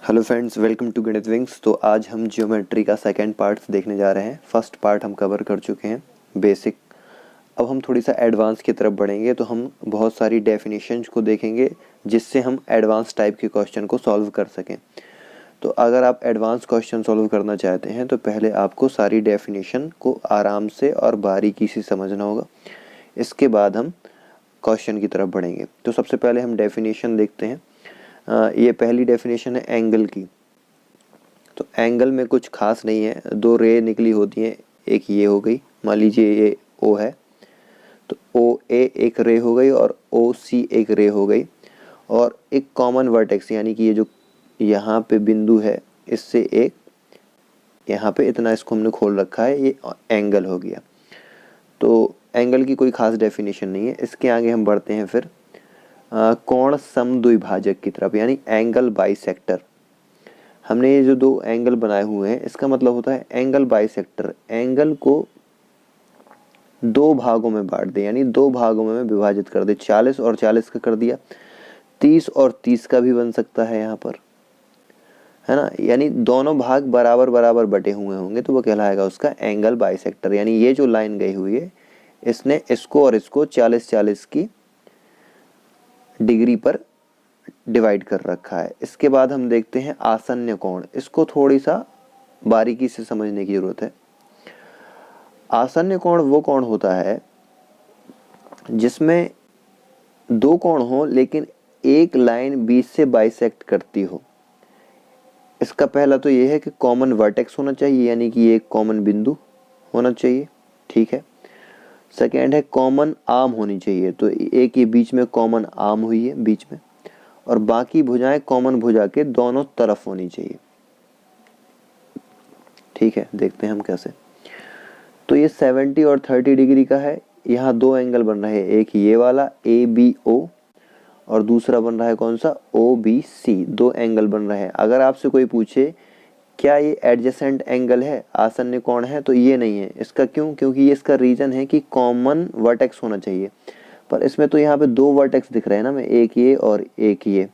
Hello friends, welcome to गणित wings. तो आज हम ज्योमेट्री का सेकंड पार्ट देखने जा रहे हैं। फर्स्ट पार्ट हम कवर कर चुके हैं, बेसिक। अब हम थोड़ी सा एडवांस की तरफ बढ़ेंगे, तो हम बहुत सारी डेफिनेशंस को देखेंगे जिससे हम एडवांस टाइप के क्वेश्चन को सॉल्व कर सकें। तो अगर आप एडवांस क्वेश्चन सॉल्व करना चाहते हैं तो पहले आपको सारी डेफिनेशन को आराम से और बारीकी से समझना होगा। इसके बाद हम क्वेश्चन की तरफ बढ़ेंगे। तो सबसे पहले हम डेफिनेशन देखते हैं। ये पहली डेफिनेशन है एंगल की। तो एंगल में कुछ खास नहीं है, दो रे निकली होती हैं। एक ये हो गई, मान लीजिए ये ओ है, तो ओ ए एक रे हो गई और ओ सी एक रे हो गई, और एक कॉमन वर्टेक्स यानी कि ये जो यहाँ पे बिंदु है, इससे एक यहाँ पे इतना इसको हमने खोल रखा है, ये एंगल हो गया। तो एंगल की कोई खास डेफिनेशन नहीं है। इसके आगे हम बढ़ते हैं फिर कोण समद्विभाजक की तरफ, यानी एंगल बाइसेक्टर। हमने ये जो दो एंगल बनाए हुए हैं, इसका मतलब होता है एंगल बाइसेक्टर। एंगल को दो भागों में बांट दे, यानी दो भागों में विभाजित कर दे। 40 और 40 का कर दिया, 30 और 30 का भी बन सकता है यहाँ पर, है ना। यानी दोनों भाग बराबर बराबर बटे हुए होंगे तो वो कहलाएगा उसका एंगल बाइसेक्टर। यानी ये जो लाइन गई हुई है, इसने इसको और इसको 40-40 की डिग्री पर डिवाइड कर रखा है। इसके बाद हम देखते हैं आसन्न कोण। इसको थोड़ी सा बारीकी से समझने की जरूरत है। आसन्न कोण वो कोण होता है जिसमें दो कोण हो लेकिन एक लाइन बीच से बाइसेक्ट करती हो। इसका पहला तो ये है कि कॉमन वर्टेक्स होना चाहिए, यानी कि एक कॉमन बिंदु होना चाहिए, ठीक है। सेकेंड है कॉमन आर्म होनी चाहिए, तो एक ये बीच में कॉमन आर्म हुई है बीच में, और बाकी भुजाएं कॉमन भुजा के दोनों तरफ होनी चाहिए, ठीक है। देखते हैं हम कैसे। तो ये 70 और 30 डिग्री का है। यहाँ दो एंगल बन रहे हैं, एक ये वाला ABO और दूसरा बन रहा है कौन सा, OBC। दो एंगल बन रहे हैं। अगर आपसे कोई पूछे क्या ये एडजेसेंट एंगल है, आसन्न कोण है, तो ये नहीं है। इसका क्यों? क्योंकि ये इसका रीजन है कि कॉमन वर्टेक्स होना चाहिए, पर इसमें तो यहाँ पे दो वर्टेक्स दिख रहे हैं ना, में एक ये और एक ये,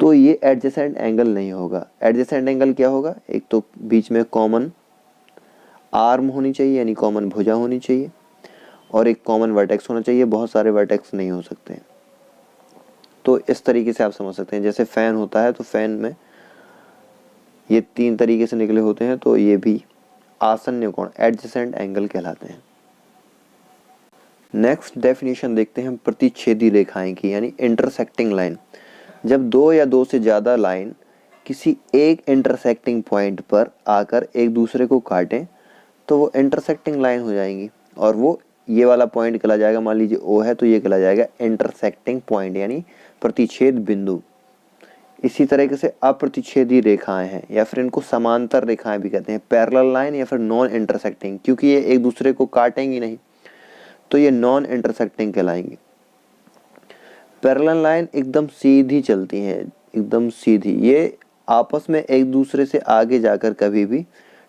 तो ये एडजेसेंट एंगल नहीं होगा। एडजेसेंट एंगल क्या होगा? एक तो बीच में कॉमन आर्म होनी चाहिए, यानी कॉमन भुजा होनी चाहिए, और एक कॉमन वर्टेक्स होना चाहिए। बहुत सारे वर्टेक्स नहीं हो सकते हैं। तो इस तरीके से आप समझ सकते हैं। जैसे फैन होता है तो फैन में ये तीन तरीके से निकले होते हैं, तो ये भी आसन्न कोण एडजेसेंट एंगल कहलाते हैं। नेक्स्ट डेफिनेशन देखते हैं प्रतिच्छेदी रेखाएं की, यानी इंटरसेक्टिंग लाइन। जब दो या दो से ज्यादा लाइन किसी एक इंटरसेक्टिंग पॉइंट पर आकर एक दूसरे को काटें तो वो इंटरसेक्टिंग लाइन हो जाएंगी, और वो ये वाला पॉइंट कहला जाएगा। मान लीजिए O है तो ये कहला जाएगा इंटरसेक्टिंग पॉइंट, यानी प्रतिच्छेद बिंदु। इसी तरीके से अप्रतिच्छेदी रेखाएं हैं, या फिर इनको समांतर रेखाएं भी कहते हैं, पैरेलल लाइन या फिर नॉन इंटरसेक्टिंग। क्योंकि ये एक दूसरे को काटेंगी नहीं तो ये नॉन इंटरसेक्टिंग कहलाएंगी। पैरेलल लाइन एकदम सीधी चलती हैं, एकदम सीधी। ये आपस में एक दूसरे से आगे जाकर कभी भी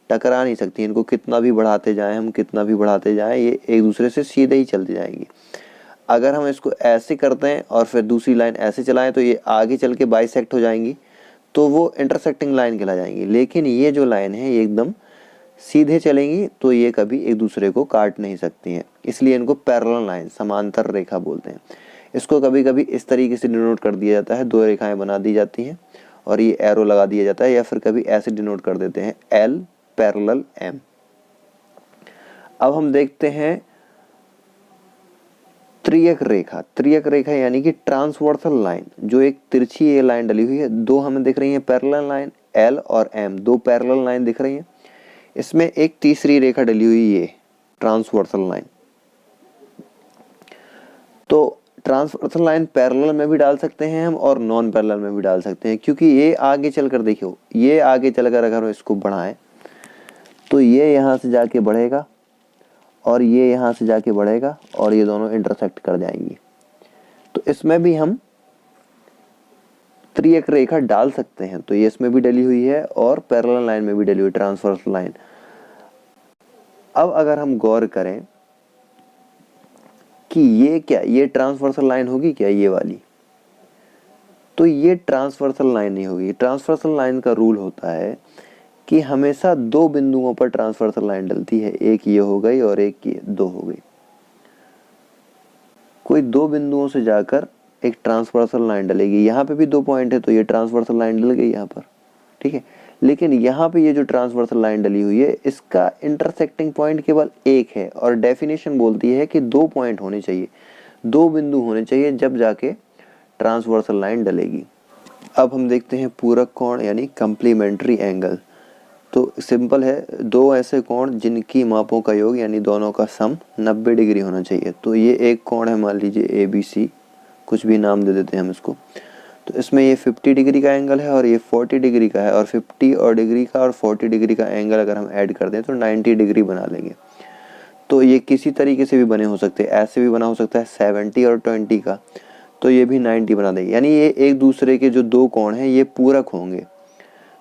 टकरा नहीं सकती। इनको कितना भी बढ़ाते जाएं हम, कितना भी बढ़ाते जाएं, ये एक दूसरे से सीधे ही चलती जाएंगी। अगर हम इसको ऐसे करते हैं और फिर दूसरी लाइन ऐसे चलाएं तो ये आगे चल के बाइसेक्ट हो जाएंगी, तो वो इंटरसेक्टिंग लाइन कहला जाएंगी। लेकिन ये जो लाइन है ये एकदम सीधे चलेंगी तो ये कभी एक दूसरे को काट नहीं सकती हैं, इसलिए इनको पैरेलल लाइन, समांतर रेखा बोलते हैं। इसको कभी कभी इस तरीके से डिनोट कर दिया जाता है, दो रेखाएं बना दी जाती हैं और ये एरो लगा दिया जाता है, या फिर कभी ऐसे डिनोट कर देते हैं L पैरेलल M। अब हम देखते हैं त्रियक रेखा। त्रियक रेखा यानी कि ट्रांसवर्सल लाइन, जो एक तिरछी ये लाइन डली हुई है। दो हमें दिख रही है पैरेलल लाइन L और M, दो पैरेलल लाइन दिख रही है। इसमें एक तीसरी रेखा डली हुई, ये ट्रांसवर्सल लाइन। तो ट्रांसवर्सल लाइन पैरेलल में भी डाल सकते हैं हम और नॉन पैरेलल में भी डाल सकते हैं, क्योंकि ये आगे चलकर देखियो, ये आगे चलकर अगर हम इसको बढ़ाएं तो ये यहाँ से जाके बढ़ेगा और ये यहाँ से जाके बढ़ेगा और ये दोनों इंटरसेक्ट कर जाएंगी। तो इसमें भी हम त्रियक रेखा डाल सकते हैं। तो ये इसमें भी डली हुई है और पैरेलल लाइन में भी डली हुई, ट्रांसवर्सल लाइन। अब अगर हम गौर करें कि ये क्या, ये ट्रांसवर्सल लाइन होगी क्या, ये वाली, तो ये ट्रांसवर्सल लाइन नहीं होगी। ट्रांसवर्सल लाइन का रूल होता है कि हमेशा दो बिंदुओं पर ट्रांसवर्सल लाइन डलती है, एक ये हो गई और एक ये, दो हो गई। कोई दो बिंदुओं से जाकर एक ट्रांसवर्सल लाइन डलेगी। यहाँ पे भी 2 पॉइंट है तो ये ट्रांसवर्सल लाइन डल गई यहाँ पर, ठीक है। लेकिन यहाँ पे ये जो ट्रांसवर्सल लाइन डली हुई है इसका इंटरसेक्टिंग पॉइंट केवल एक है, और डेफिनेशन बोलती है कि 2 पॉइंट होने चाहिए, 2 बिंदु होने चाहिए, जब जाके ट्रांसवर्सल लाइन डलेगी। अब हम देखते हैं पूरक कोण यानी कंप्लीमेंट्री एंगल। तो सिंपल है, दो ऐसे कोण जिनकी मापों का योग यानी दोनों का सम 90 डिग्री होना चाहिए। तो ये एक कोण है, मान लीजिए ABC, कुछ भी नाम दे देते हैं हम इसको। तो इसमें ये 50 डिग्री का एंगल है और ये 40 डिग्री का है, और 50 और डिग्री का और 40 डिग्री का एंगल अगर हम ऐड कर दें तो 90 डिग्री बना लेंगे। तो ये किसी तरीके से भी बने हो सकते हैं, ऐसे भी बना हो सकता है 70 और 20 का, तो ये भी 90 बना देंगे। यानी ये एक दूसरे के जो दो कोण हैं ये पूरक होंगे,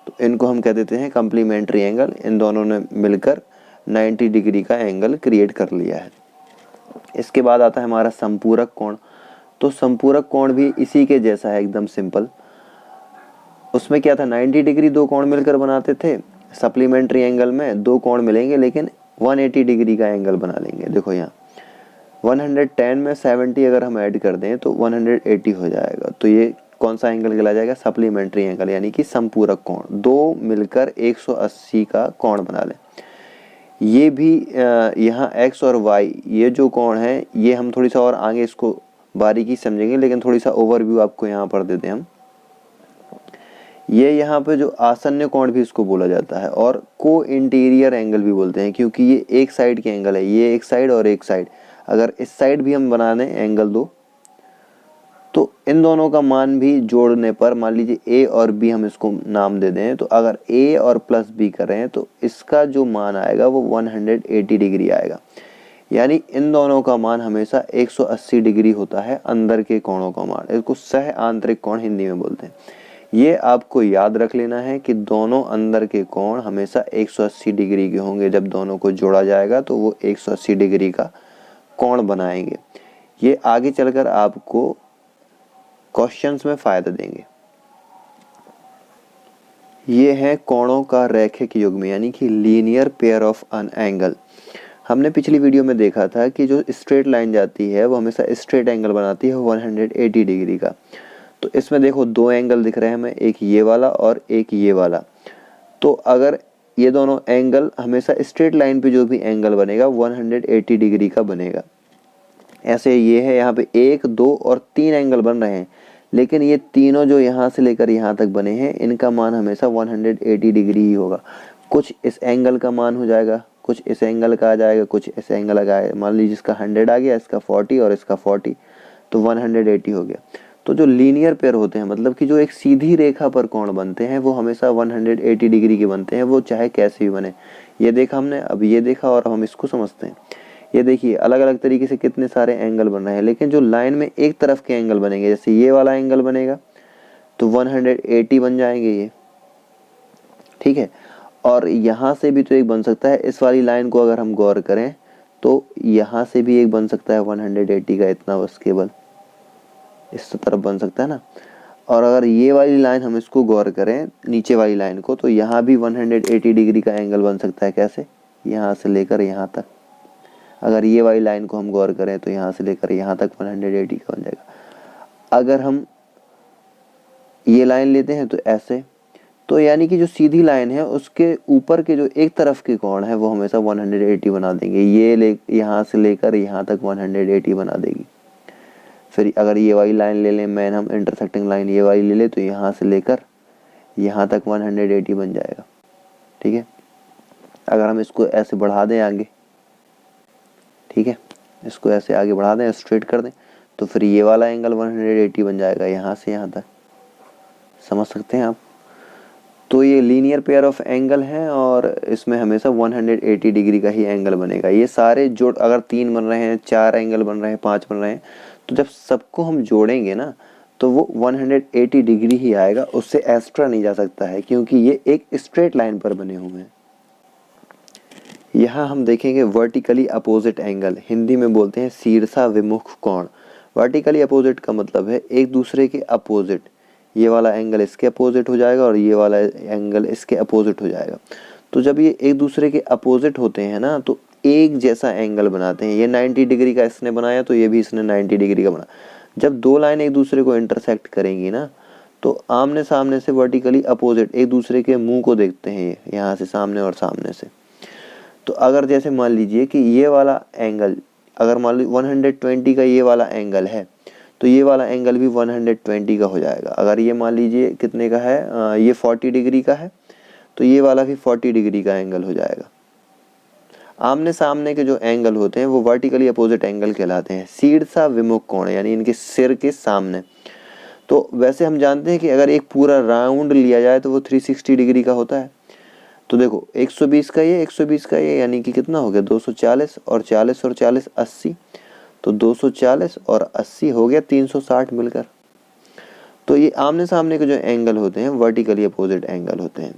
तो इनको हम कह देते हैं कम्प्लीमेंट्री एंगल। इन दोनों ने मिलकर 90 डिग्री का एंगल क्रिएट कर लिया है। इसके बाद आता है हमारा संपूरक कोण। तो संपूरक कोण भी इसी के जैसा है, एकदम सिंपल। उसमें क्या था, 90 डिग्री दो कोण मिलकर बनाते थे। सप्लीमेंट्री एंगल में दो कोण मिलेंगे लेकिन 180 डिग्री का एंगल बना लेंगे। देखो यहाँ 110 में 70 अगर हम ऐड कर दें तो 180 हो जाएगा। तो ये कौन सा एंगल कहलाया जाएगा, सप्लीमेंट्री एंगल, यानी कि संपूरक कोण। दो मिलकर 180 का कोण बना लें। ये भी यहाँ x और y ये जो कोण है ये हम थोड़ी सा और आगे इसको बारीकी समझेंगे, लेकिन थोड़ी सा ओवरव्यू आपको यहाँ पर देते हैं हम। ये यहाँ पे जो आसन्न कोण भी इसको बोला जाता है, और को इंटीरियर एंगल भी बोलते हैं, क्योंकि ये एक साइड के एंगल है, ये एक साइड और एक साइड। अगर इस साइड भी हम बना दें एंगल दो, तो इन दोनों का मान भी जोड़ने पर, मान लीजिए a और b हम इसको नाम दे दें, तो अगर a और प्लस b करें तो इसका जो मान आएगा वो 180 डिग्री आएगा। यानी इन दोनों का मान हमेशा 180 डिग्री होता है, अंदर के कोणों का मान। इसको सह आंतरिक कोण हिंदी में बोलते हैं। ये आपको याद रख लेना है कि दोनों अंदर के कोण हमेशा 180 डिग्री के होंगे। जब दोनों को जोड़ा जाएगा तो वो 180 डिग्री का कोण बनाएंगे। ये आगे चलकर आपको क्वेश्चंस में फायदा देंगे। ये है कोणों का रैखिक युग्म यानी कि linear pair of an angle. हमने पिछली वीडियो में देखा था कि जो स्ट्रेट लाइन जाती है वो हमेशा स्ट्रेट एंगल बनाती है 180 डिग्री का। तो इसमें देखो दो एंगल दिख रहे हैं हमें, एक ये वाला और एक ये वाला। तो अगर ये दोनों एंगल हमेशा स्ट्रेट लाइन पे जो भी एंगल बनेगा 180 डिग्री का बनेगा। ऐसे ये है, यहाँ पे 1, 2 और 3 एंगल बन रहे हैं, लेकिन ये तीनों जो यहाँ से लेकर यहाँ तक बने हैं इनका मान हमेशा 180 डिग्री ही होगा। कुछ इस एंगल का मान हो जाएगा, कुछ इस एंगल का आ जाएगा, कुछ इस एंगल का आएगा। मान लीजिए इसका 100 आ गया, इसका 40 और इसका 40, तो 180 हो गया। तो जो लीनियर पेयर होते हैं, मतलब कि जो एक सीधी रेखा पर कोण बनते हैं, वो हमेशा 180 डिग्री के बनते हैं, वो चाहे कैसे भी बने। ये देखा हमने, अब ये देखा और हम इसको समझते हैं। ये देखिए अलग अलग तरीके से कितने सारे एंगल बन रहे हैं, लेकिन जो लाइन में एक तरफ के एंगल बनेंगे, जैसे ये वाला एंगल बनेगा तो 180 बन जाएंगे ये, ठीक है। और यहाँ से भी तो एक बन सकता है, इस वाली लाइन को अगर हम गौर करें तो यहाँ से भी एक बन सकता है 180 का, इतना बस केवल इस तरफ बन सकता है ना। और अगर ये वाली लाइन हम इसको गौर करें नीचे वाली लाइन को, तो यहाँ भी 180 डिग्री का एंगल बन सकता है। कैसे, यहाँ से लेकर यहाँ तक। अगर ये वाली लाइन को हम गौर करें तो यहाँ से लेकर यहाँ तक 180 का बन जाएगा। अगर हम ये लाइन लेते हैं तो ऐसे, तो यानी कि जो सीधी लाइन है उसके ऊपर के जो एक तरफ के कोण है वो हमेशा 180 बना देंगे। ये यहाँ से लेकर यहाँ तक 180 बना देगी। फिर अगर ये वाली लाइन ले लें, मेन हम इंटरसेक्टिंग लाइन ये वाली ले लें, तो यहाँ से लेकर यहाँ तक 180 बन जाएगा, ठीक है। अगर हम इसको ऐसे बढ़ा दें आगे, ठीक है, इसको ऐसे आगे बढ़ा दें, स्ट्रेट कर दें, तो फिर ये वाला एंगल 180 बन जाएगा यहाँ से यहाँ तक। समझ सकते हैं आप। तो ये लीनियर पेयर ऑफ एंगल है और इसमें हमेशा 180 डिग्री का ही एंगल बनेगा। ये सारे जोड़, अगर 3 बन रहे हैं, 4 एंगल बन रहे हैं, 5 बन रहे हैं, तो जब सबको हम जोड़ेंगे ना तो वो 180 डिग्री ही आएगा, उससे एक्स्ट्रा नहीं जा सकता है, क्योंकि ये एक स्ट्रेट लाइन पर बने हुए हैं। यहाँ हम देखेंगे वर्टिकली अपोजिट एंगल, हिंदी में बोलते हैं शीर्षा विमुख कोण। वर्टिकली अपोजिट का मतलब है एक दूसरे के अपोजिट, ये वाला एंगल इसके अपोजिट हो जाएगा और ये वाला एंगल इसके अपोजिट हो जाएगा। तो जब ये एक दूसरे के अपोजिट होते हैं ना तो एक जैसा एंगल बनाते हैं। ये 90 डिग्री का इसने बनाया तो ये भी इसने 90 डिग्री का बना। जब दो लाइन एक दूसरे को इंटरसेक्ट करेंगी ना तो आमने सामने से वर्टिकली अपोजिट एक दूसरे के मुंह को देखते हैं, यहाँ से सामने और सामने से। तो अगर जैसे मान लीजिए कि ये वाला एंगल, अगर मान लीजिए 120 का ये वाला एंगल है तो ये वाला एंगल भी 120 का हो जाएगा। अगर ये मान लीजिए कितने का है, ये 40 डिग्री का है तो ये वाला भी 40 डिग्री का एंगल हो जाएगा। आमने सामने के जो एंगल होते हैं वो वर्टिकली अपोजिट एंगल कहलाते हैं। शीर्षा विमुख कोण यानी इनके सिर के सामने। तो वैसे हम जानते हैं कि अगर एक पूरा राउंड लिया जाए तो वो 360 डिग्री का होता है। तो देखो 120 का ये 120 का ये यानी कि कितना हो गया 240 और 40 और 40 80। तो 240 और 80 हो गया 360 मिलकर। तो ये आमने सामने के जो एंगल होते हैं वर्टिकली अपोजिट एंगल होते हैं।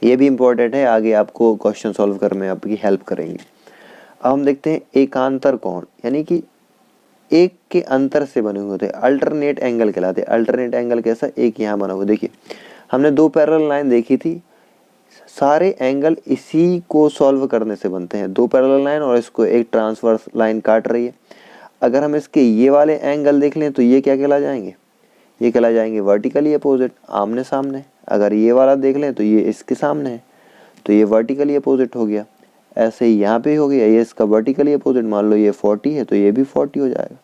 ये भी इंपॉर्टेंट है, आगे आपको क्वेश्चन सॉल्व करने में आपकी हेल्प करेंगे। अब हम देखते हैं एकांतर कोण यानी कि एक के अंतर से बने हुए होते हैं, अल्टरनेट एंगल कहलाते हैं। अल्टरनेट एंगल कैसा, एक यहाँ बना हुआ, देखिए हमने दो पैरेलल लाइन देखी थी, सारे एंगल इसी को सॉल्व करने से बनते हैं। दो पैरेलल लाइन और इसको एक ट्रांसवर्स लाइन काट रही है। अगर हम इसके ये वाले एंगल देख लें तो ये क्या कहला जाएंगे, ये कहला जाएंगे वर्टिकली अपोजिट, आमने सामने। अगर ये वाला देख लें तो ये इसके सामने है तो ये वर्टिकली अपोजिट हो गया। ऐसे ही यहाँ पे हो गया, ये इसका वर्टिकली अपोजिट, मान लो ये 40 है तो ये भी 40 हो जाएगा,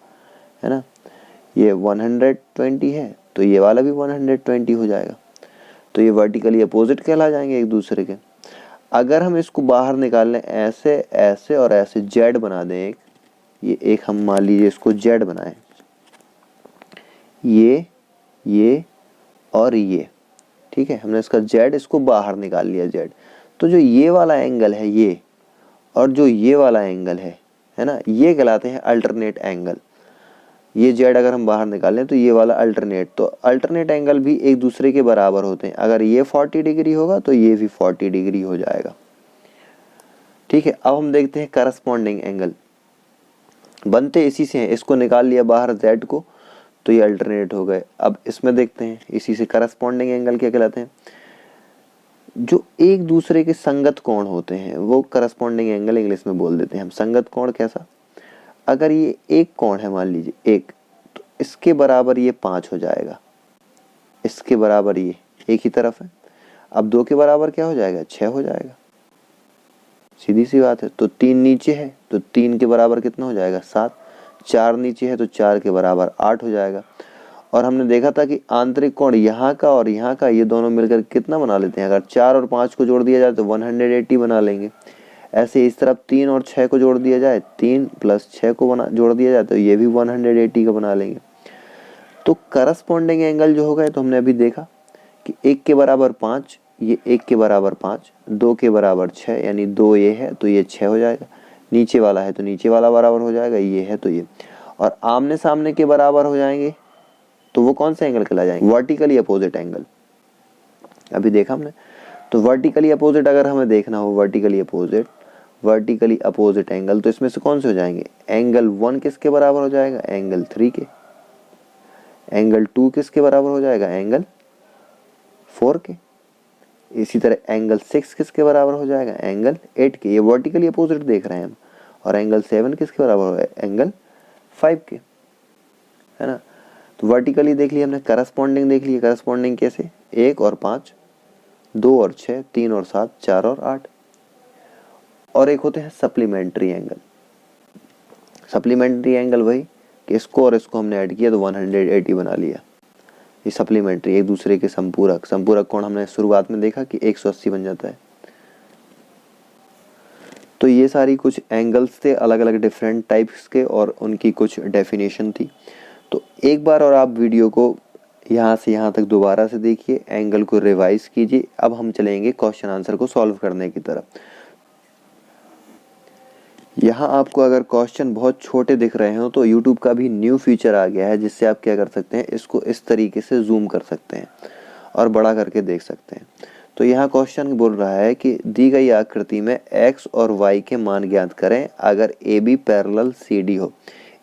है ना। ये 120 है तो ये वाला भी 120 हो जाएगा। तो ये वर्टिकली अपोजिट कहला जाएंगे एक दूसरे के। अगर हम इसको बाहर निकाल लें ऐसे ऐसे और ऐसे, जेड बना दें एक, ये एक हम मान लीजिए इसको जेड बनाएं, ये और ये, ठीक है, हमने इसका जेड इसको बाहर निकाल लिया जेड। तो जो ये वाला एंगल है ये और जो ये वाला एंगल है ना, ये कहलाते हैं अल्टरनेट एंगल। ये जेड अगर हम बाहर निकालें तो ये वाला अल्टरनेट, तो अल्टरनेट एंगल भी एक दूसरे के बराबर होते हैं। अगर ये 40 डिग्री होगा तो ये भी 40 डिग्री हो जाएगा, ठीक है। अब हम देखते हैं करस्पॉन्डिंग एंगल, बनते इसी से हैं। इसको निकाल लिया बाहर जेड को तो ये अल्टरनेट हो गए। अब इसमें देखते हैं इसी से करस्पॉन्डिंग एंगल क्या कहलाते हैं, जो एक दूसरे के संगत कोण होते हैं वो करस्पॉन्डिंग एंगल इंग्लिश में बोल देते हैं हम। संगत कोण कैसा, अगर ये एक कोण है मान लीजिए एक, तो इसके बराबर ये 5 हो जाएगा, इसके बराबर ये एक ही तरफ है। अब 2 के बराबर क्या हो जाएगा, 6 हो जाएगा, सीधी सी बात है। तो 3 नीचे है तो 3 के बराबर कितना हो जाएगा 7, 4 नीचे है तो 4 के बराबर 8 हो जाएगा। और हमने देखा था कि आंतरिक कोण यहाँ का और यहाँ का ये दोनों मिलकर कितना बना लेते हैं, अगर 4 और 5 को जोड़ दिया जाए तो 180 बना लेंगे। ऐसे इस तरफ 3 और 6 को जोड़ दिया जाए, 3 प्लस 6 को जोड़ दिया जाए तो ये भी 180 का बना लेंगे। तो करस्पॉन्डिंग एंगल जो होगा तो हमने अभी देखा कि 1 के बराबर 5, ये 1 के बराबर 5, 2 के बराबर 6 यानी 2 ये है तो ये 6 हो जाएगा, नीचे वाला है तो नीचे वाला बराबर हो जाएगा, ये है तो ये। और आमने सामने के बराबर हो जाएंगे तो वो कौन से एंगल कहला जाएंगे, वर्टिकली अपोजिट एंगल। अभी देखा हमने, तो वर्टिकली अपोजिट अगर हमें देखना हो, वर्टिकली अपोजिट एंगल, तो इसमें से कौन से हो जाएंगे, एंगल 1 किसके बराबर हो जाएगा, एंगल 3 के। एंगल 2 किसके बराबर हो जाएगा, एंगल 4 के। इसी तरह एंगल 6 किसके बराबर हो जाएगा, एंगल 8 के। ये वर्टिकली अपोजिट देख रहे हैं हम। और एंगल 7 किसके बराबर हो जाएगा, एंगल 5 के, है ना। तो वर्टिकली देख लिया हमने, करस्पॉन्डिंग देख लिया। करस्पॉन्डिंग कैसे, 1 और 5, 2 और 6, 3 और 7, 4 और 8। और एक होते हैं सप्लीमेंट्री एंगल। सप्लीमेंट्री एंगल वही कि इसको और इसको हमने ऐड किया तो 180 बना लिया। ये सप्लीमेंट्री, एक दूसरे के संपूरक। संपूरक कोण हमने शुरुआत में देखा कि 180 बन जाता है। तो ये सारी कुछ एंगल्स थे अलग अलग डिफरेंट टाइप्स के और उनकी कुछ डेफिनेशन थी। तो एक बार और आप वीडियो को यहाँ से यहाँ तक दोबारा से देखिए, एंगल को रिवाइज कीजिए। अब हम चलेंगे क्वेश्चन आंसर को सॉल्व करने की तरफ। यहाँ आपको अगर क्वेश्चन बहुत छोटे दिख रहे हो तो YouTube का भी न्यू फीचर आ गया है, जिससे आप क्या कर सकते हैं, इसको इस तरीके से जूम कर सकते हैं और बड़ा करके देख सकते हैं। तो यहाँ क्वेश्चन बोल रहा है कि दी गई आकृति में x और y के मान ज्ञात करें अगर AB पैरेलल CD हो,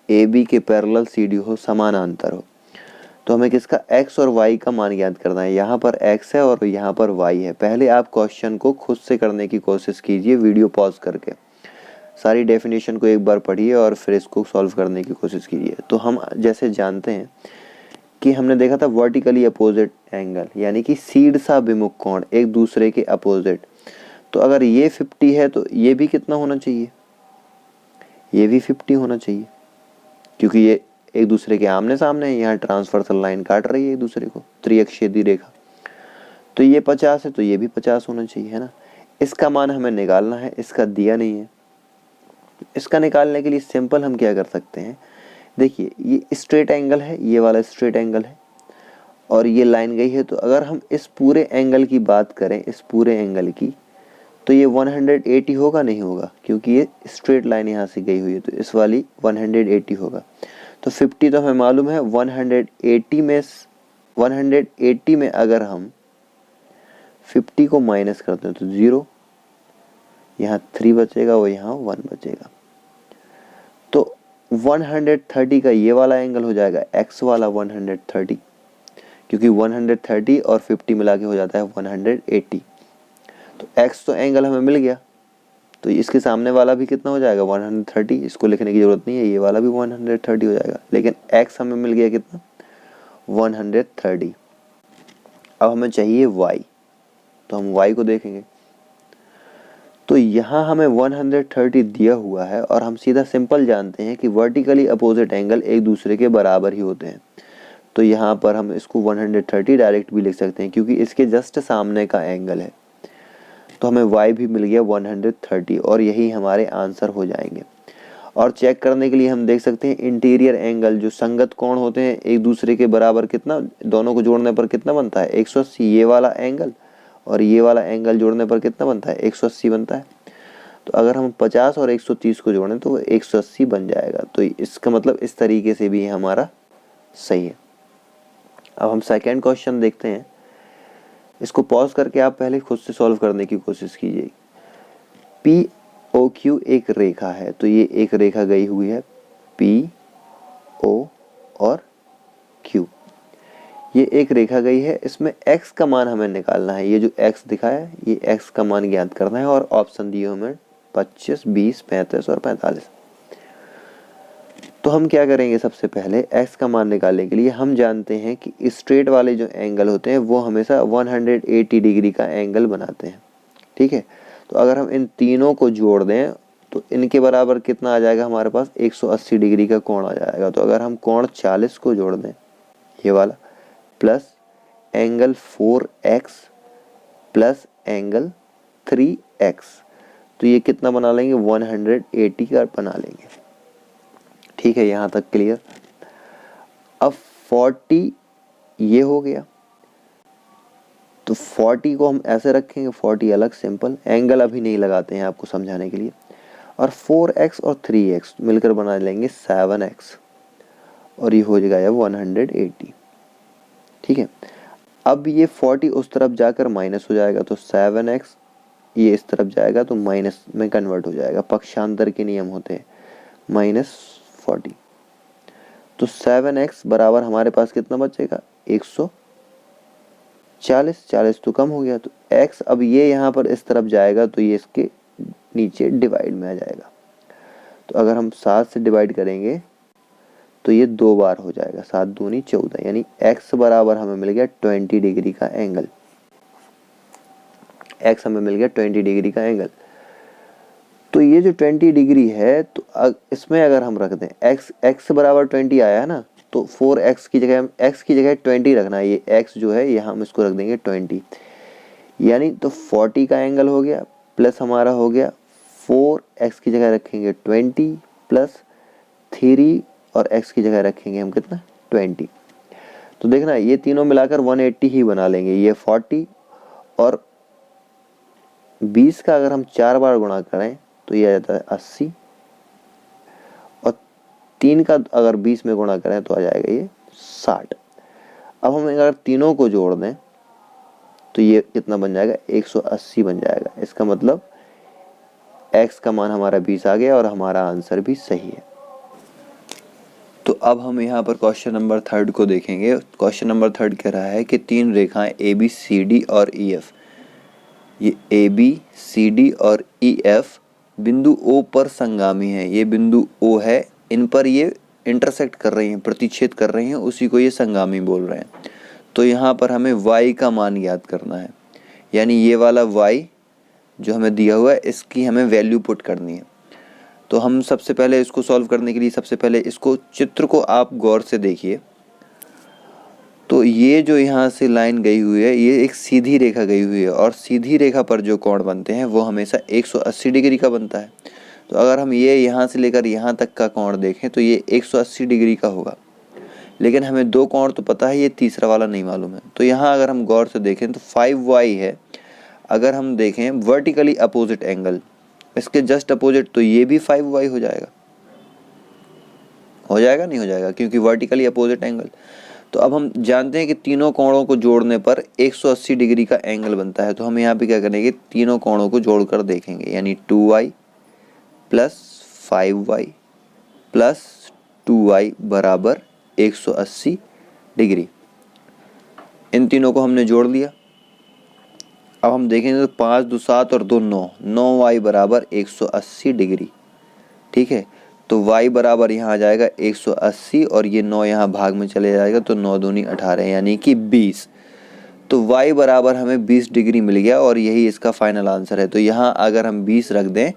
AB के पैरेलल CD हो, समानांतर हो। तो हमें किसका x और y का मान ज्ञात करना है। यहाँ पर x है और यहाँ पर y है। पहले आप क्वेश्चन को खुद से करने की कोशिश कीजिए, वीडियो पॉज करके सारी डेफिनेशन को एक बार पढ़िए और फिर इसको सॉल्व करने की कोशिश कीजिए। तो हम जैसे जानते हैं कि हमने देखा था वर्टिकली अपोजिट एंगल, यानी कि सीधा विमुख कोण एक दूसरे के अपोजिट। तो अगर ये 50 है तो ये भी कितना होना चाहिए, ये भी 50 होना चाहिए, क्योंकि ये एक दूसरे के आमने सामने है। यहाँ ट्रांसवर्सल लाइन काट रही है एक दूसरे को, त्रिअक्षीय रेखा। तो ये 50 है तो ये भी 50 होना चाहिए, है ना। इसका मान हमें निकालना है, इसका दिया नहीं है। इसका निकालने के लिए सिंपल हम क्या कर सकते हैं, देखिए ये स्ट्रेट एंगल है, ये वाला स्ट्रेट एंगल है और ये लाइन गई है। तो अगर हम इस पूरे एंगल की बात करें, इस पूरे एंगल की, तो ये 180 होगा, नहीं होगा, क्योंकि ये स्ट्रेट लाइन यहाँ से गई हुई है। तो इस वाली 180 होगा। तो 50 तो हमें मालूम है, 180 में अगर हम 50 को माइनस करते हैं तो 0, यहाँ 3 बचेगा और यहाँ 1 बचेगा। तो 130 का ये वाला एंगल हो जाएगा x वाला 130, क्योंकि 130 और 50 मिला के हो जाता है 180। तो x तो एंगल हमें मिल गया, तो इसके सामने वाला भी कितना हो जाएगा 130। इसको लिखने की जरूरत नहीं है, ये वाला भी 130 हो जाएगा, लेकिन x हमें मिल गया कितना 130। अब हमें चाहिए y, तो हम y को देखेंगे। तो यहाँ हमें 130 दिया हुआ है और हम सीधा सिंपल जानते हैं कि वर्टिकली अपोजिट एंगल एक दूसरे के बराबर ही होते हैं। तो यहाँ पर हम इसको 130 डायरेक्ट भी लिख सकते हैं, क्योंकि इसके जस्ट सामने का एंगल है। तो हमें y भी मिल गया 130 और यही हमारे आंसर हो जाएंगे। और चेक करने के लिए हम देख सकते हैं इंटीरियर एंगल, जो संगत कोण होते हैं एक दूसरे के बराबर, कितना दोनों को जोड़ने पर कितना बनता है 180। ये वाला एंगल और ये वाला एंगल जोड़ने पर कितना बनता है 180 बनता है। तो अगर हम 50 और 130 को जोड़ें तो 180 बन जाएगा। तो इसका मतलब इस तरीके से भी हमारा सही है। अब हम सेकेंड क्वेश्चन देखते हैं। इसको पॉज करके आप पहले खुद से सॉल्व करने की कोशिश कीजिए। POQ एक रेखा है, तो ये एक रेखा गई हुई है PO और Q, ये एक रेखा गई है। इसमें x का मान हमें निकालना है। ये जो x दिखाया है, ये x का मान ज्ञात करना है और ऑप्शन दिए हमें 25, 20, 35 और 45। तो हम क्या करेंगे, सबसे पहले x का मान निकालने के लिए हम जानते हैं कि स्ट्रेट वाले जो एंगल होते हैं वो हमेशा 180 डिग्री का एंगल बनाते हैं, ठीक है। तो अगर हम इन तीनों को जोड़ दें तो इनके बराबर कितना आ जाएगा हमारे पास 180 डिग्री का कोण आ जाएगा। तो अगर हम कोण 40 को जोड़ दें, ये वाला plus angle 4x plus angle 3x, तो ये कितना बना लेंगे 180 का बना लेंगे, ठीक है। यहाँ तक क्लियर। अब 40 ये हो गया, तो 40 को हम ऐसे रखेंगे, 40 अलग सिंपल, एंगल अभी नहीं लगाते हैं आपको समझाने के लिए। और 4x और 3x मिलकर बना लेंगे 7x और ये हो जाएगा 180, ठीक है। अब ये 40 उस तरफ जाकर माइनस हो जाएगा, तो 7x ये इस तरफ जाएगा तो माइनस में कन्वर्ट हो जाएगा, पक्षांतर के नियम होते हैं, -40। तो 7x बराबर हमारे पास कितना बचेगा 140, 40 तो कम हो गया। तो x अब ये यहाँ पर इस तरफ जाएगा तो ये इसके नीचे डिवाइड में आ जाएगा। तो अगर हम 7 से डिवाइड करेंगे तो ये 2 बार हो जाएगा, 7 दूनी 14, यानी x बराबर हमें मिल गया 20 डिग्री का एंगल। x हमें मिल गया 20 डिग्री का एंगल। तो ये जो 20 डिग्री है, तो इसमें अगर हम रख दें x बराबर 20 आया है ना, तो 4x की जगह x की जगह 20 रखना है। ये x जो है यहाँ हम इसको रख देंगे 20, यानी तो 40 का एंगल हो गया, प्लस हमारा हो गया 4x की जगह रखेंगे 20 प्लस 3 और x की जगह रखेंगे हम कितना 20। तो देखना ये तीनों मिलाकर 180 ही बना लेंगे। ये 40 और 20 का अगर हम 4 बार गुणा करें तो ये आ जाता है 80, और 3 का अगर 20 में गुणा करें तो आ जाएगा ये 60। अब हम अगर तीनों को जोड़ दें तो ये कितना बन जाएगा 180 बन जाएगा। इसका मतलब x का मान हमारा 20 आ गया और हमारा आंसर भी सही है। तो अब हम यहाँ पर क्वेश्चन नंबर 3 को देखेंगे। क्वेश्चन नंबर 3 कह रहा है कि 3 रेखाएं ए बी सी डी और ई एफ, ये ए बी सी डी और ई एफ बिंदु ओ पर संगामी है। ये बिंदु ओ है, इन पर ये इंटरसेक्ट कर रही हैं, प्रतिच्छेद कर रही हैं, उसी को ये संगामी बोल रहे हैं। तो यहाँ पर हमें y का मान याद करना है, यानी ये वाला y जो हमें दिया हुआ है इसकी हमें वैल्यू पुट करनी है। तो हम सबसे पहले इसको सॉल्व करने के लिए सबसे पहले इसको चित्र को आप गौर से देखिए। तो ये जो यहाँ से लाइन गई हुई है ये एक सीधी रेखा गई हुई है, और सीधी रेखा पर जो कोण बनते हैं वो हमेशा 180 डिग्री का बनता है। तो अगर हम ये यहाँ से लेकर यहाँ तक का कोण देखें तो ये 180 डिग्री का होगा, लेकिन हमें 2 कोण तो पता है, ये तीसरा वाला नहीं मालूम है। तो यहाँ अगर हम गौर से देखें तो 5y है। अगर हम देखें वर्टिकली अपोजिट एंगल, इसके जस्ट अपोजिट, तो ये भी 5y हो जाएगा। नहीं हो जाएगा, क्योंकि वर्टिकली अपोजिट एंगल। तो अब हम जानते हैं कि तीनों कोणों को जोड़ने पर 180 डिग्री का एंगल बनता है। तो हम यहाँ पे क्या करेंगे, तीनों कोणों को जोड़कर देखेंगे, यानी 2y plus 5y plus 2y बराबर 180 डिग्री। इन तीनों को हमने जोड़ लिया। अब हम देखेंगे तो 5 2 7 और 2 9, 9y बराबर 180 डिग्री। ठीक है, तो y बराबर यहाँ आ जाएगा 180 और ये 9 यहाँ भाग में चले जाएगा, तो 9 दूनी 18 यानी कि 20। तो y बराबर हमें 20 डिग्री मिल गया और यही इसका फाइनल आंसर है। तो यहाँ अगर हम 20 रख दें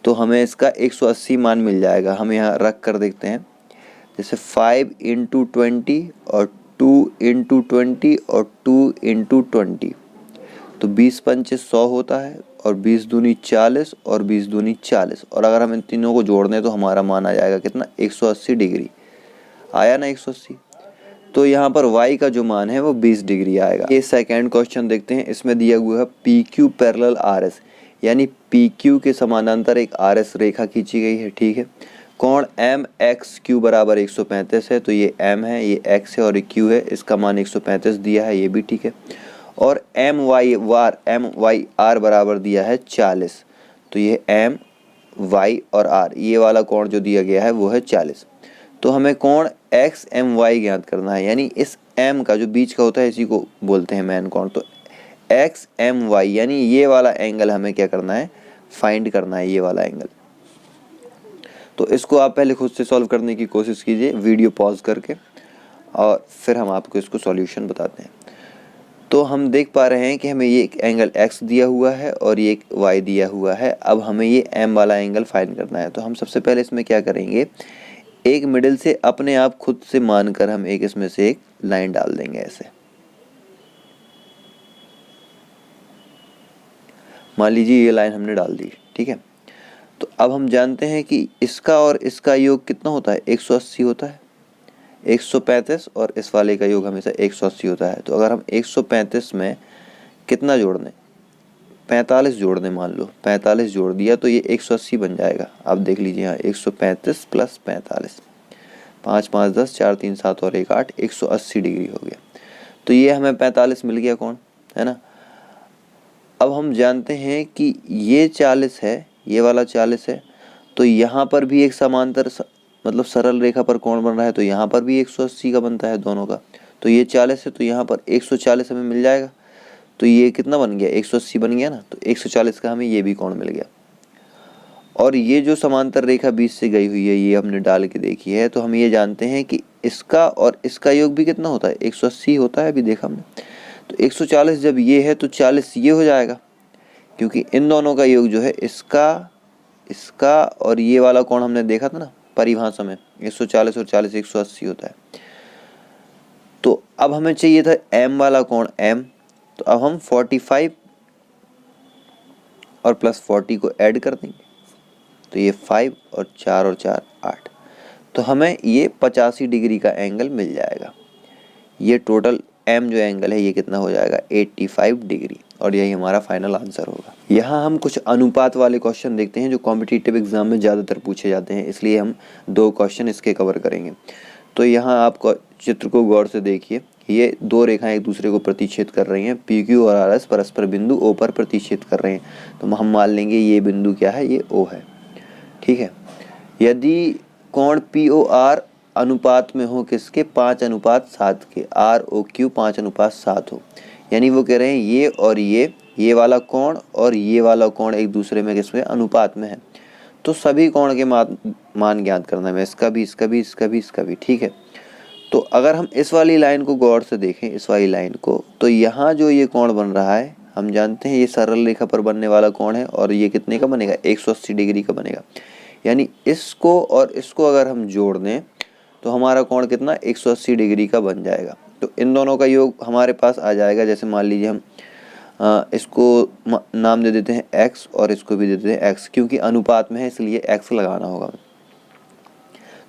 तो हमें इसका 180 मान मिल जाएगा। हम यहाँ रख कर देखते हैं, जैसे 5 × 20 और 2 × 20 और 2 × 20, तो 20 पंचे 100 होता है, और 20 दूनी 40 और 20 दूनी 40, और अगर हम इन तीनों को जोड़ दें तो हमारा मान आ जाएगा कितना, 180 डिग्री। आया ना 180। तो यहाँ पर y का जो मान है वो 20 डिग्री आएगा। ये सेकंड क्वेश्चन देखते हैं। इसमें दिया हुआ है PQ पैरेलल RS, यानी PQ के समानांतर एक RS रेखा खींची गई है। ठीक है, कोण MXQ बराबर 135 है। तो ये M है, ये X है और ये Q है, इसका मान 135 दिया है, ये भी ठीक है। और MYR बराबर दिया है 40। तो ये MY और R, ये वाला कोण जो दिया गया है वो है 40। तो हमें कोण XMY ज्ञात करना है, यानी इस M का जो बीच का होता है इसी को बोलते हैं मेन कोण। तो XMY यानी ये वाला एंगल हमें क्या करना है, फाइंड करना है, ये वाला एंगल। तो इसको आप पहले खुद से सॉल्व करने की कोशिश कीजिए वीडियो पॉज करके, और फिर हम आपको इसको सॉल्यूशन बताते हैं। तो हम देख पा रहे हैं कि हमें ये एक एंगल x दिया हुआ है और ये एक y दिया हुआ है। अब हमें ये m वाला एंगल फाइंड करना है। तो हम सबसे पहले इसमें क्या करेंगे, एक मिडिल से अपने आप खुद से मानकर हम एक इसमें से एक लाइन डाल देंगे ऐसे। मान लीजिए ये लाइन हमने डाल दी। ठीक है, तो अब हम जानते हैं कि इसका और इसका योग कितना होता है, 180 होता है। 135 और इस वाले का योग हमेशा 180 होता है। तो अगर हम 135 में कितना जोड़ दें, 45 जोड़ दें, मान लो 45 जोड़ दिया तो ये 180 बन जाएगा। आप देख लीजिए यहाँ 135 प्लस 45, 5 5 10, 4 3 7 और 1 8, 180 डिग्री हो गया। तो ये हमें 45 मिल गया कौन, है ना। अब हम जानते हैं कि ये 40 है, ये वाला 40 है, तो यहाँ पर भी एक समांतर मतलब सरल रेखा पर कोण बन रहा है, तो यहाँ पर भी 180 का बनता है दोनों का। तो ये 40 है, तो यहाँ पर 140 हमें मिल जाएगा। तो ये कितना बन गया, 180 बन गया ना। तो 140 का हमें ये भी कोण मिल गया। और ये जो समांतर रेखा बीच से गई हुई है ये हमने डाल के देखी है। तो हम ये जानते हैं कि इसका और इसका योग भी कितना होता है, 180 होता है, अभी देखा हमने। तो 140 जब ये है तो 40 ये हो जाएगा, क्योंकि इन दोनों का योग जो है इसका और ये वाला कोण हमने देखा था ना परिभाषा में, 140 और 40 180 होता है। तो अब हमें चाहिए था m वाला कोण m। तो अब हम 45 और प्लस 40 को ऐड कर देंगे, तो ये 5 और 4 8, तो हमें ये 85 डिग्री का एंगल मिल जाएगा। ये टोटल m जो एंगल है ये कितना हो जाएगा, 85 डिग्री, और यही हमारा फाइनल आंसर होगा। यहाँ हम कुछ अनुपात वाले क्वेश्चन देखते हैं जो कॉम्पिटिटिव एग्जाम में ज़्यादातर पूछे जाते हैं, इसलिए हम 2 क्वेश्चन इसके कवर करेंगे। तो यहाँ आप चित्र को गौर से देखिए, ये 2 रेखाएं एक दूसरे को प्रतिच्छेद कर रही हैं। PQ और RS परस्पर बिंदु O पर प्रतिच्छेद कर रहे हैं। तो हम मान लेंगे ये बिंदु क्या है, ये O है। ठीक है, यदि कोण POR अनुपात में हो किसके, 5:7 के, ROQ 5:7 हो। यानी वो कह रहे हैं ये और ये वाला कोण और ये वाला कोण एक दूसरे में किसमें, अनुपात में है। तो सभी कोण के मान ज्ञात करना है, इसका भी, इसका भी, इसका भी, इसका भी। ठीक है, तो अगर हम इस वाली लाइन को गौर से देखें, इस वाली लाइन को, तो यहाँ जो ये कोण बन रहा है, हम जानते हैं ये सरल रेखा पर बनने वाला कोण है, और ये कितने का बनेगा, 180 डिग्री का बनेगा। यानी इसको और इसको अगर हम जोड़ दें तो हमारा कोण कितना, 180 डिग्री का बन जाएगा। तो इन दोनों का योग हमारे पास आ जाएगा, जैसे मान लीजिए हम इसको नाम दे देते हैं x और इसको भी दे देते हैं x, क्योंकि अनुपात में है इसलिए x लगाना होगा।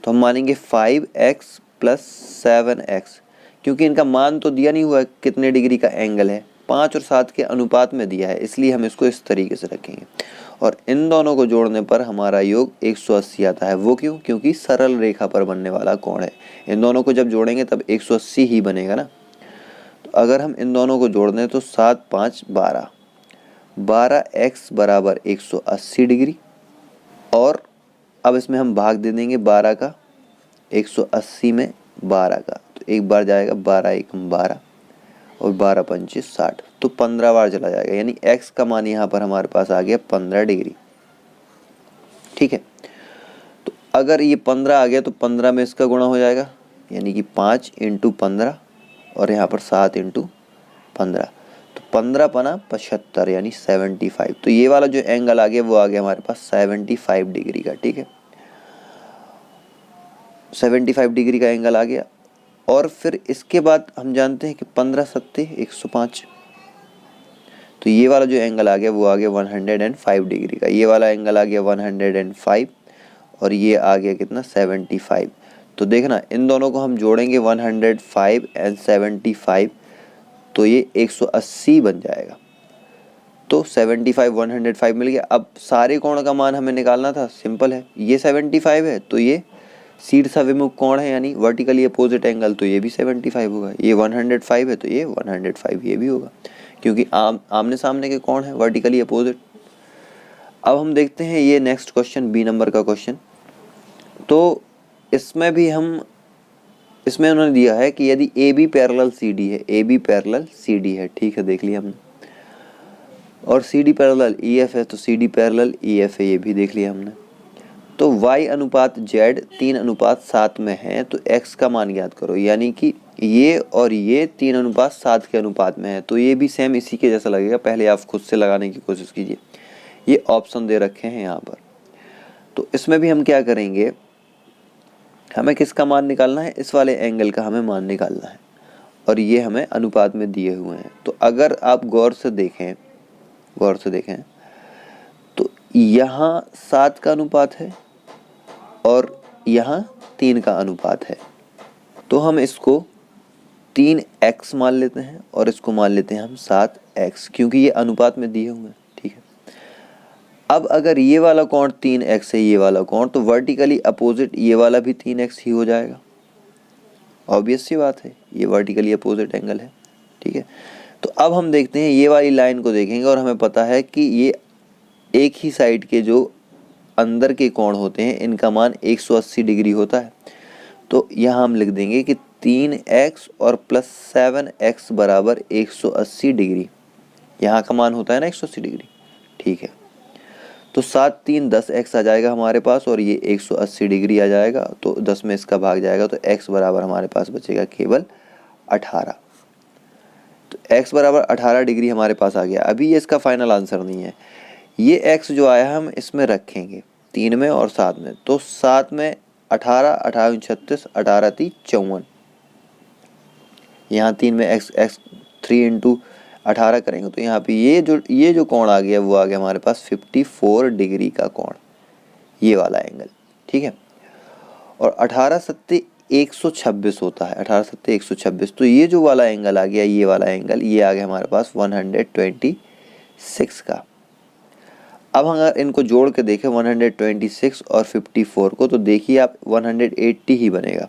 तो हम मानेंगे 5x + 7x, क्योंकि इनका मान तो दिया नहीं हुआ है कितने डिग्री का एंगल है, 5 और 7 के अनुपात में दिया है, इसलिए हम इसको इस तरीके से रखेंगे। और इन दोनों को जोड़ने पर हमारा योग 180 आता है। वो क्यों, क्योंकि सरल रेखा पर बनने वाला कोण है। इन दोनों को जब जोड़ेंगे तब 180 ही बनेगा ना। तो अगर हम इन दोनों को जोड़ दें तो 7 5 12, 12x = 180 डिग्री। और अब इसमें हम भाग दे देंगे 12 का, 180 में 12 का, तो एक बार जाएगा 12 एकम 12 और 12 पंचे 60, तो 15 बार चला जाएगा। यानी x का मान यहाँ पर हमारे पास आ गया 15 डिग्री। ठीक है, तो अगर ये 15 आ गया तो 15 में इसका गुणा हो जाएगा, यानी कि 5 × 15 और यहाँ पर 7 × 15, तो 15 पना 75 यानी 75। तो ये वाला जो एंगल आ गया वो आ गया हमारे पास 75 डिग्री का। ठीक है, 75 डिग्री का एंगल आ गया। और फिर इसके बाद हम जानते हैं कि 15 7 105, तो ये वाला जो एंगल आ गया वो आ गया 105 डिग्री का। ये वाला एंगल आ गया 105 और ये आ गया कितना, 75। तो देखना इन दोनों को हम जोड़ेंगे 105 और 75, तो ये 180 बन जाएगा। तो 75 105 मिल गया। अब सारे कोण का मान हमें निकालना था, सिंपल है, ये 75 है तो ये शीर्ष विमुख कोण है यानी वर्टिकली अपोजिट एंगल, तो ये भी 75 होगा। ये 105 है तो ये 105 ये भी होगा, क्योंकि आमने सामने के कोण है, वर्टिकली अपोजिट। अब हम देखते हैं ये नेक्स्ट क्वेश्चन, बी नंबर का क्वेश्चन। तो इसमें भी इसमें उन्होंने दिया है कि यदि AB पैरेलल CD है, AB पैरेलल CD है, ठीक है, देख लिया हमने, और CD पैरेलल EF है तो CD पैरेलल EF है, ये भी देख लिया हमने। तो Y अनुपात Z 3:7 में है, तो X का मान ज्ञात करो। यानी कि ये और ये 3:7 के अनुपात में है, तो ये भी सेम इसी के जैसा लगेगा। पहले आप खुद से लगाने की कोशिश कीजिए, ये ऑप्शन दे रखे हैं यहाँ पर। तो इसमें भी हम क्या करेंगे, हमें किसका मान निकालना है, इस वाले एंगल का हमें मान निकालना है, और ये हमें अनुपात में दिए हुए हैं। तो अगर आप गौर से देखें तो यहाँ 7 का अनुपात है और यहाँ 3 का अनुपात है, तो हम इसको 3x मान लेते हैं और इसको मान लेते हैं हम 7x, क्योंकि ये अनुपात में दिए हुए हैं। ठीक है, अब अगर ये वाला कोण 3x है, ये वाला कोण, तो वर्टिकली अपोजिट ये वाला भी 3x ही हो जाएगा। ऑब्वियस सी बात है, ये वर्टिकली अपोजिट एंगल है। ठीक है, तो अब हम देखते हैं ये वाली लाइन को देखेंगे और हमें पता है कि ये एक ही साइड के जो अंदर के कोण होते हैं इनका मान 180 डिग्री होता है। तो यहाँ हम लिख देंगे कि 3x और +7x = 180 डिग्री। यहाँ का मान होता है ना 180 डिग्री। ठीक है, तो 7 3 10x आ जाएगा हमारे पास और ये 180 डिग्री आ जाएगा, तो 10 में इसका भाग जाएगा, तो x बराबर हमारे पास बचेगा केवल 18। तो x बराबर 18 डिग्री हमारे पास आ गया। अभी ये इसका फाइनल आंसर नहीं है, ये x जो आया हम इसमें रखेंगे 3 में और 7 में, तो 7 में 18 18 36 18 3 54, यहाँ 3 में x 3 × 18 करेंगे तो यहाँ पे ये जो कोण आ गया वो आ गया हमारे पास 54 डिग्री का कोण, ये वाला एंगल। ठीक है, और 18 7 126 होता है, 18 7 126, तो ये जो वाला एंगल आ गया, ये वाला एंगल, ये आ गया हमारे पास 126 का। अब अगर इनको जोड़ के देखें 126 और 54 को, तो देखिए आप 180 ही बनेगा,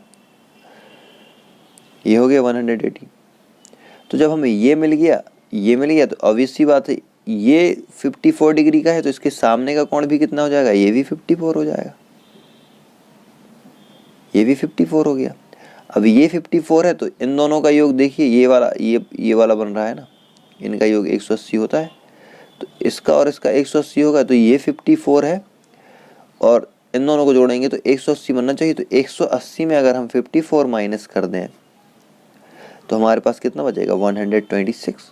ये हो गया 180। तो जब हमें ये मिल गया तो ऑब्वियस सी बात है, ये 54 डिग्री का है, तो इसके सामने का कोण भी कितना हो जाएगा, ये भी 54 हो जाएगा। ये भी 54 हो गया। अब ये 54 है तो इन दोनों का योग देखिए, ये वाला बन रहा है ना, इनका योग 180 होता है, तो इसका और इसका 180 होगा, तो ये 54 है और इन दोनों को जोड़ेंगे तो 180 बनना चाहिए। तो 180 में अगर हम 54 माइनस कर दें तो हमारे पास कितना बचेगा, 126।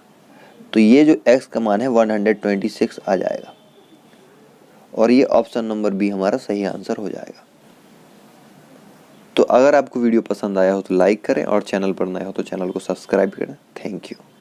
तो ये जो x का मान है 126 आ जाएगा और ये ऑप्शन नंबर बी हमारा सही आंसर हो जाएगा। तो अगर आपको वीडियो पसंद आया हो तो लाइक करें और चैनल पर नए हो तो चैनल को सब्सक्राइब करें। Thank you.